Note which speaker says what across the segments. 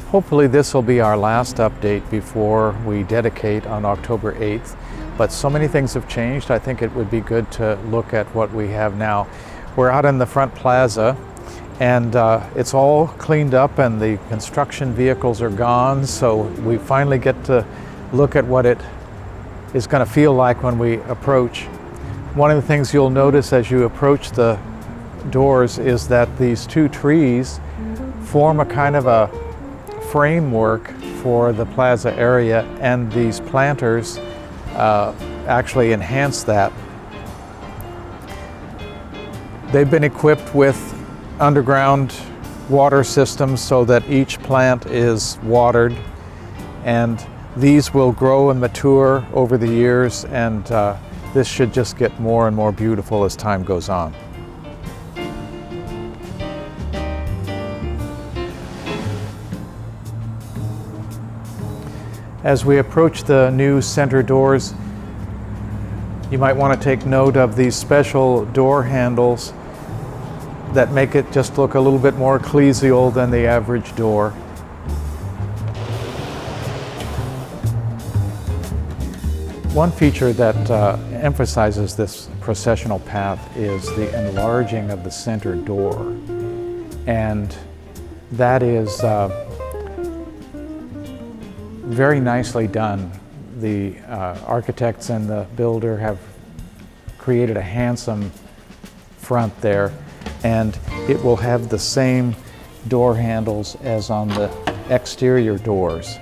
Speaker 1: Hopefully this will be our last update before we dedicate on October 8th, but so many things have changed. I think it would be good to look at what we have now. We're out in the front plaza, and it's all cleaned up and the construction vehicles are gone, so we finally get to look at what it is going to feel like when we approach. One of the things you'll notice as you approach the doors is that these two trees form a kind of a framework for the plaza area, and these planters actually enhance that. They've been equipped with underground water systems so that each plant is watered, and these will grow and mature over the years, and this should just get more and more beautiful as time goes on. As we approach the new center doors, you might want to take note of these special door handles that make it just look a little bit more ecclesial than the average door. One feature that emphasizes this processional path is the enlarging of the center door, and that is very nicely done. The architects and the builder have created a handsome front there, and it will have the same door handles as on the exterior doors.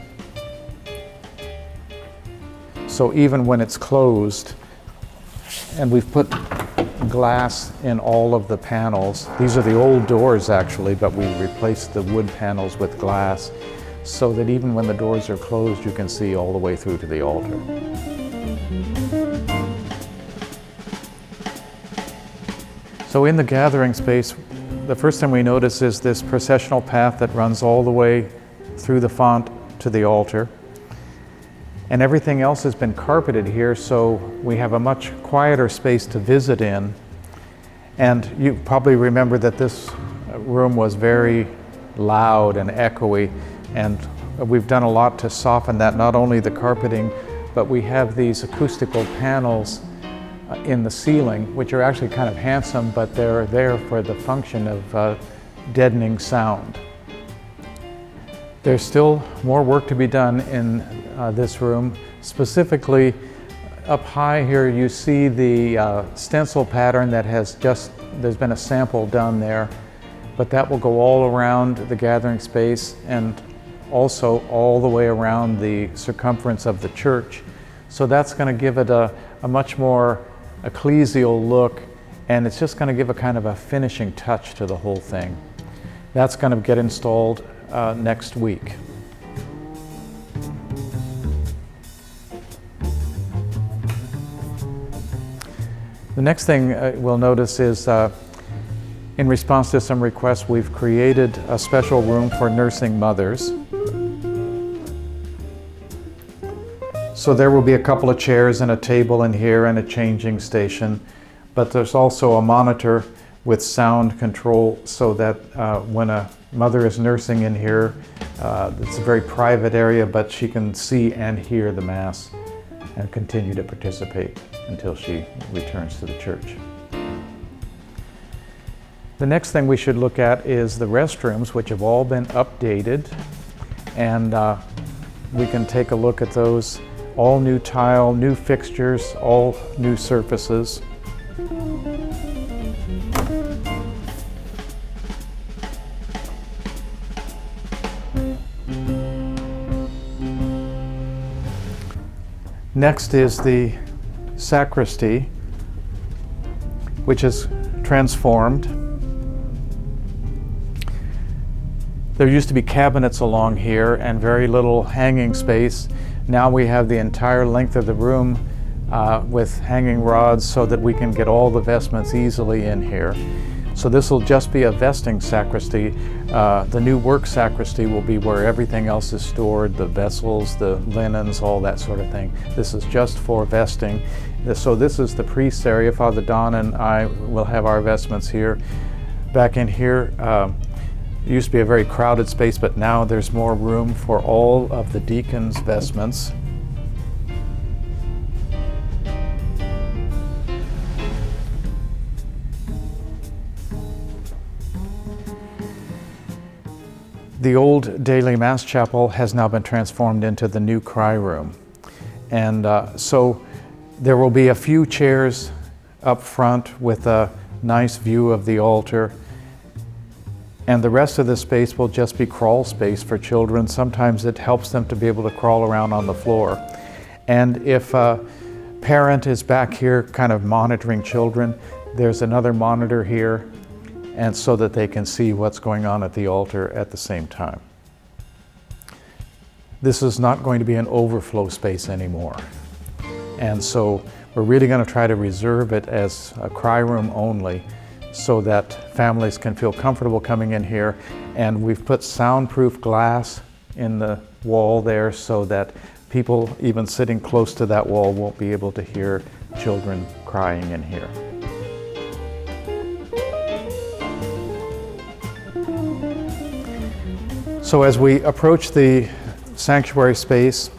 Speaker 1: So even when it's closed, and we've put glass in all of the panels. These are the old doors actually, but we replaced the wood panels with glass, so that even when the doors are closed, you can see all the way through to the altar. So in the gathering space, the first thing we notice is this processional path that runs all the way through the font to the altar. And everything else has been carpeted here, so we have a much quieter space to visit in. And you probably remember that this room was very loud and echoey, and we've done a lot to soften that, not only the carpeting, but we have these acoustical panels in the ceiling, which are actually kind of handsome, but they're there for the function of deadening sound. There's still more work to be done in this room. Specifically, up high here you see the stencil pattern that there's been a sample done there, but that will go all around the gathering space and also all the way around the circumference of the church. So that's going to give it a much more ecclesial look, and it's just going to give a kind of a finishing touch to the whole thing. That's going to get installed next week. The next thing we'll notice is in response to some requests, we've created a special room for nursing mothers. So there will be a couple of chairs and a table in here and a changing station, but there's also a monitor with sound control so that when a mother is nursing in here, it's a very private area, but she can see and hear the Mass and continue to participate until she returns to the church. The next thing we should look at is the restrooms, which have all been updated, and we can take a look at those. All new tile, new fixtures, all new surfaces. Next is the sacristy, which is transformed. There used to be cabinets along here and very little hanging space. Now we have the entire length of the room with hanging rods so that we can get all the vestments easily in here. So this will just be a vesting sacristy. The new work sacristy will be where everything else is stored, the vessels, the linens, all that sort of thing. This is just for vesting. So this is the priest's area. Father Don and I will have our vestments here. Back in here, it used to be a very crowded space, but now there's more room for all of the deacons' vestments. The old daily mass chapel has now been transformed into the new cry room. And so there will be a few chairs up front with a nice view of the altar. And the rest of the space will just be crawl space for children. Sometimes it helps them to be able to crawl around on the floor. And if a parent is back here kind of monitoring children, there's another monitor here, and so that they can see what's going on at the altar at the same time. This is not going to be an overflow space anymore. And so we're really going to try to reserve it as a cry room only so that families can feel comfortable coming in here. And we've put soundproof glass in the wall there so that people even sitting close to that wall won't be able to hear children crying in here. So as we approach the sanctuary space,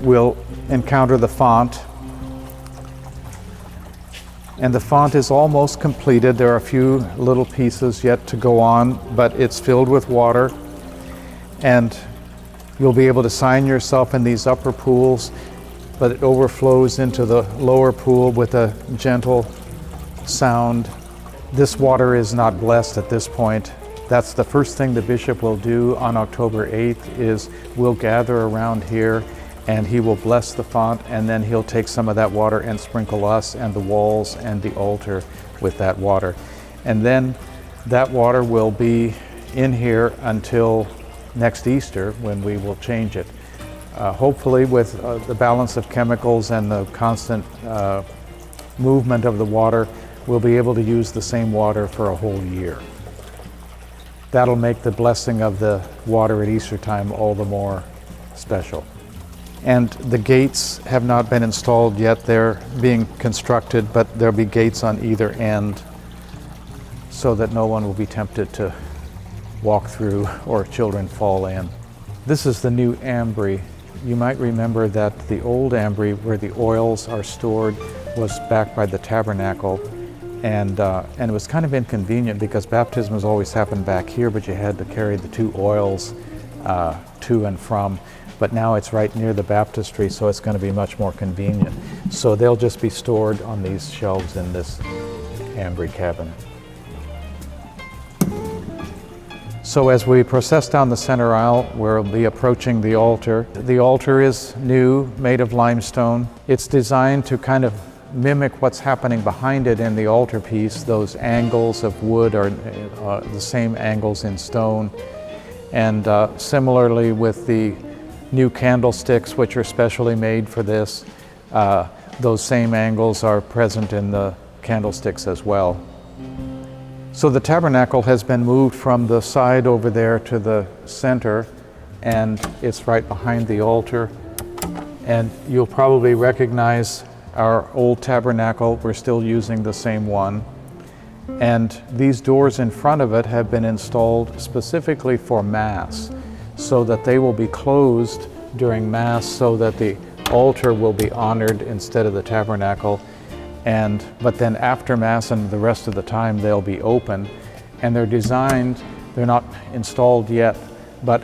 Speaker 1: we'll encounter the font. And the font is almost completed. There are a few little pieces yet to go on, but it's filled with water. And you'll be able to sign yourself in these upper pools, but it overflows into the lower pool with a gentle sound. This water is not blessed at this point. That's the first thing the bishop will do on October 8th is we'll gather around here and he will bless the font, and then he'll take some of that water and sprinkle us and the walls and the altar with that water. And then that water will be in here until next Easter when we will change it. Hopefully with the balance of chemicals and the constant movement of the water, we'll be able to use the same water for a whole year. That'll make the blessing of the water at Easter time all the more special. And the gates have not been installed yet. They're being constructed, but there'll be gates on either end so that no one will be tempted to walk through or children fall in. This is the new ambry. You might remember that the old ambry, where the oils are stored, was back by the tabernacle. And it was kind of inconvenient because baptism has always happened back here, but you had to carry the two oils to and from. But now it's right near the baptistry, so it's going to be much more convenient. So they'll just be stored on these shelves in this ambry cabinet. So as we process down the center aisle, we'll be approaching the altar. The altar is new, made of limestone. It's designed to kind of mimic what's happening behind it in the altarpiece. Those angles of wood are the same angles in stone. And similarly with the new candlesticks, which are specially made for this, those same angles are present in the candlesticks as well. So the tabernacle has been moved from the side over there to the center, and it's right behind the altar. And you'll probably recognize our old tabernacle. We're still using the same one. And these doors in front of it have been installed specifically for Mass, so that they will be closed during Mass so that the altar will be honored instead of the tabernacle. But then after Mass and the rest of the time they'll be open. And they're designed, they're not installed yet, but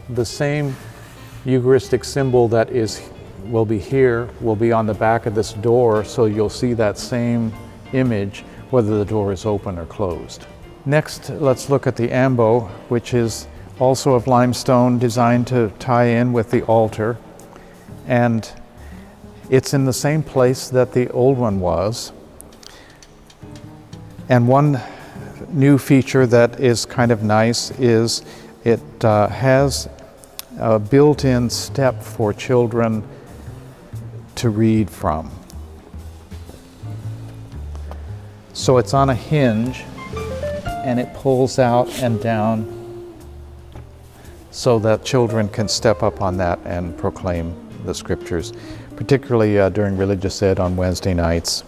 Speaker 1: the same Eucharistic symbol that will be here will be on the back of this door, so you'll see that same image whether the door is open or closed. Next, let's look at the ambo, which is also of limestone, designed to tie in with the altar. And it's in the same place that the old one was. And one new feature that is kind of nice is it has a built-in step for children to read from. So it's on a hinge and it pulls out and down so that children can step up on that and proclaim the scriptures. particularly during religious ed on Wednesday nights.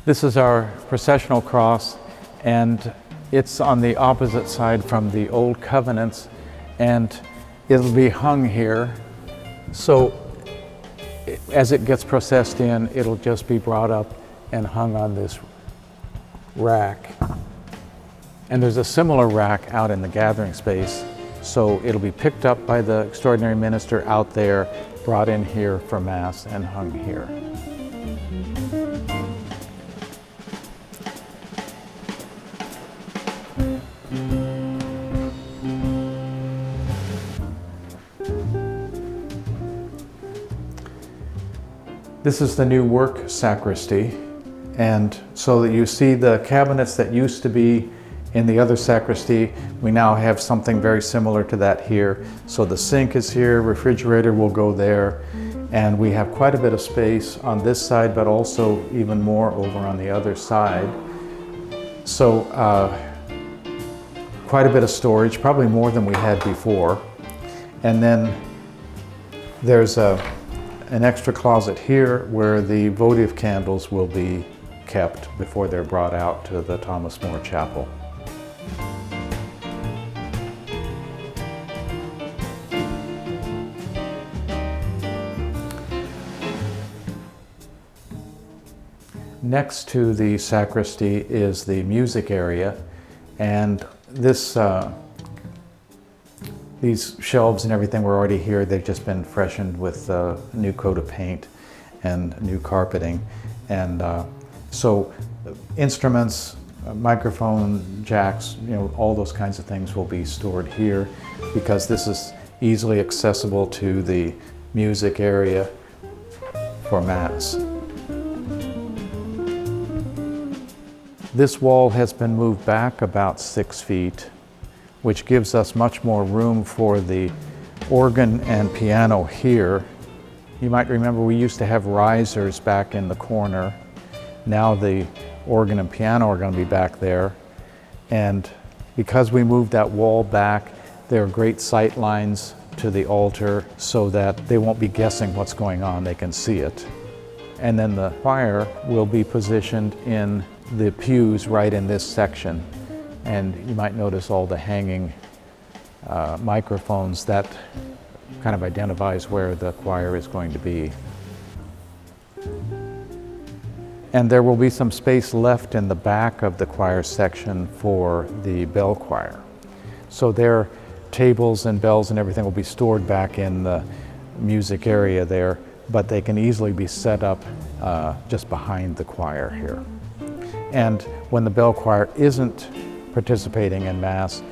Speaker 1: This is our processional cross, and it's on the opposite side from the Old Covenants, and it'll be hung here. So as it gets processed in, it'll just be brought up and hung on this rack. And there's a similar rack out in the gathering space. So it'll be picked up by the extraordinary minister out there, brought in here for Mass and hung here. This is the new work sacristy, and so that you see the cabinets that used to be in the other sacristy, we now have something very similar to that here. So the sink is here, refrigerator will go there, and we have quite a bit of space on this side, but also even more over on the other side. So quite a bit of storage, probably more than we had before. And then there's an extra closet here where the votive candles will be kept before they're brought out to the Thomas More Chapel. Next to the sacristy is the music area, and these shelves and everything were already here. They've just been freshened with a new coat of paint and new carpeting. And so instruments, microphone jacks, all those kinds of things will be stored here because this is easily accessible to the music area for Mass. This wall has been moved back about 6 feet, which gives us much more room for the organ and piano here. You might remember we used to have risers back in the corner. Now the organ and piano are going to be back there. And because we moved that wall back, there are great sight lines to the altar so that they won't be guessing what's going on, they can see it. And then the choir will be positioned in the pews right in this section. And you might notice all the hanging microphones. That kind of identifies where the choir is going to be. And there will be some space left in the back of the choir section for the bell choir. So their tables and bells and everything will be stored back in the music area there, but they can easily be set up just behind the choir here. And when the bell choir isn't participating in Mass,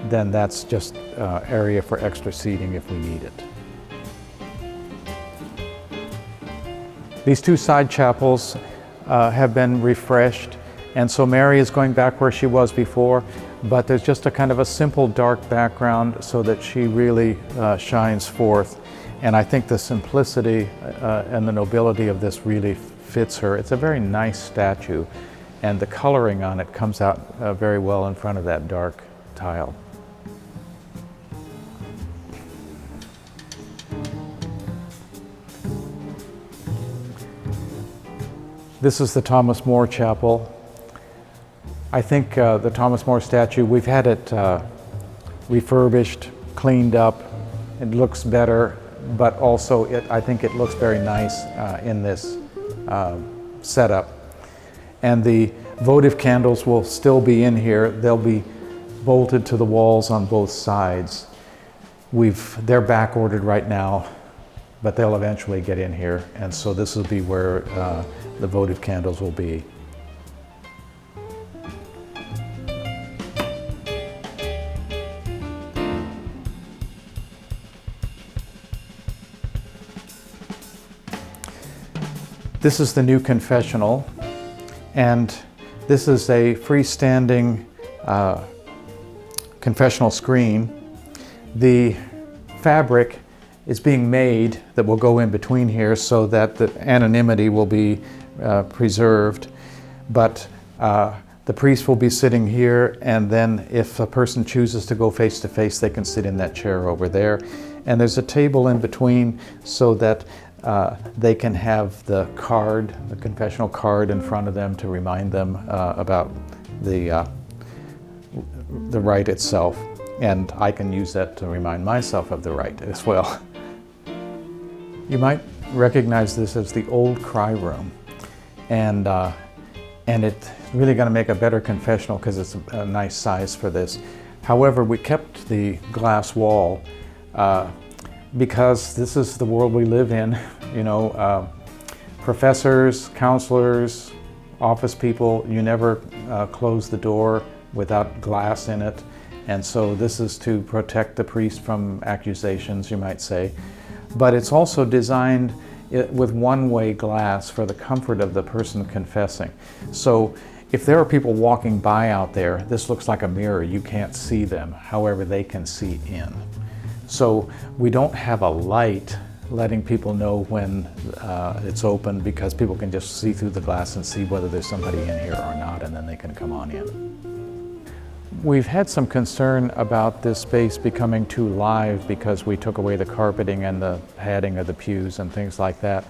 Speaker 1: then that's just area for extra seating if we need it. These two side chapels have been refreshed, and so Mary is going back where she was before, but there's just a kind of a simple dark background so that she really shines forth. And I think the simplicity and the nobility of this really fits her. It's a very nice statue, and the coloring on it comes out very well in front of that dark tile. This is the Thomas More Chapel. I think the Thomas More statue, we've had it refurbished, cleaned up. It looks better, but also I think it looks very nice in this setup. And the votive candles will still be in here. They'll be bolted to the walls on both sides. They're back ordered right now, but they'll eventually get in here. And so this will be where the votive candles will be. This is the new confessional, and this is a freestanding confessional screen. The fabric is being made that will go in between here so that the anonymity will be preserved, but the priest will be sitting here, and then if a person chooses to go face to face, they can sit in that chair over there. And there's a table in between so that They can have the card, the confessional card in front of them to remind them about the rite itself. And I can use that to remind myself of the rite as well. You might recognize this as the old cry room. And it's really going to make a better confessional because it's a nice size for this. However, we kept the glass wall because this is the world we live in. You know, professors, counselors, office people, you never close the door without glass in it. And so this is to protect the priest from accusations, you might say. But it's also designed with one-way glass for the comfort of the person confessing. So if there are people walking by out there, this looks like a mirror. You can't see them. However, they can see in. So we don't have a light letting people know when it's open, because people can just see through the glass and see whether there's somebody in here or not, and then they can come on in. We've had some concern about this space becoming too live because we took away the carpeting and the padding of the pews and things like that.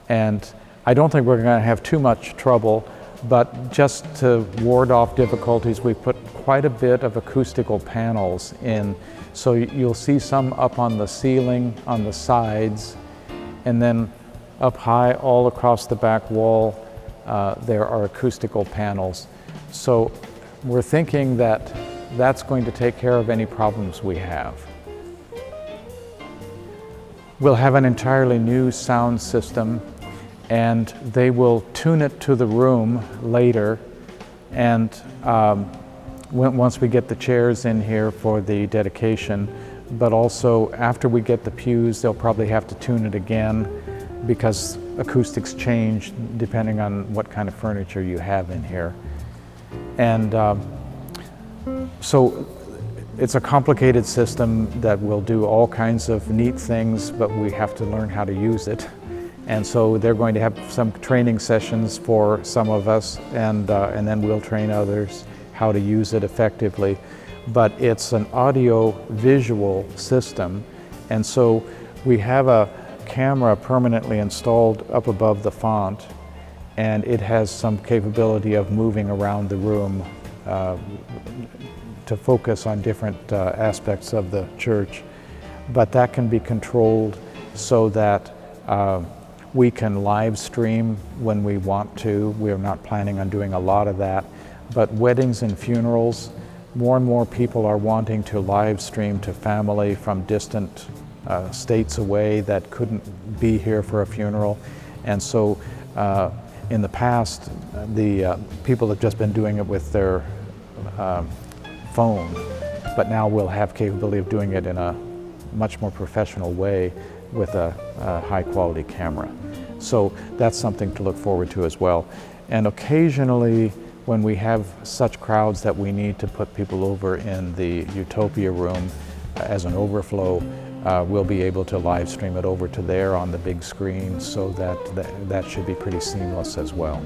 Speaker 1: And I don't think we're going to have too much trouble, but just to ward off difficulties, we put quite a bit of acoustical panels in. So you'll see some up on the ceiling, on the sides, and then up high all across the back wall, there are acoustical panels. So we're thinking that that's going to take care of any problems we have. We'll have an entirely new sound system, and they will tune it to the room later. And once we get the chairs in here for the dedication, but also after we get the pews, they'll probably have to tune it again because acoustics change depending on what kind of furniture you have in here. And so it's a complicated system that will do all kinds of neat things, but we have to learn how to use it. And so they're going to have some training sessions for some of us, and then we'll train others how to use it effectively. But it's an audio-visual system, and so we have a camera permanently installed up above the font, and it has some capability of moving around the room to focus on different aspects of the church. But that can be controlled so that we can live stream when we want to. We're not planning on doing a lot of that. But weddings and funerals, more and more people are wanting to live stream to family from distant states away that couldn't be here for a funeral. And so in the past, the people have just been doing it with their phone, but now we'll have capability of doing it in a much more professional way with a high quality camera. So that's something to look forward to as well. And occasionally, when we have such crowds that we need to put people over in the Utopia room as an overflow, we'll be able to live stream it over to there on the big screen, so that should be pretty seamless as well.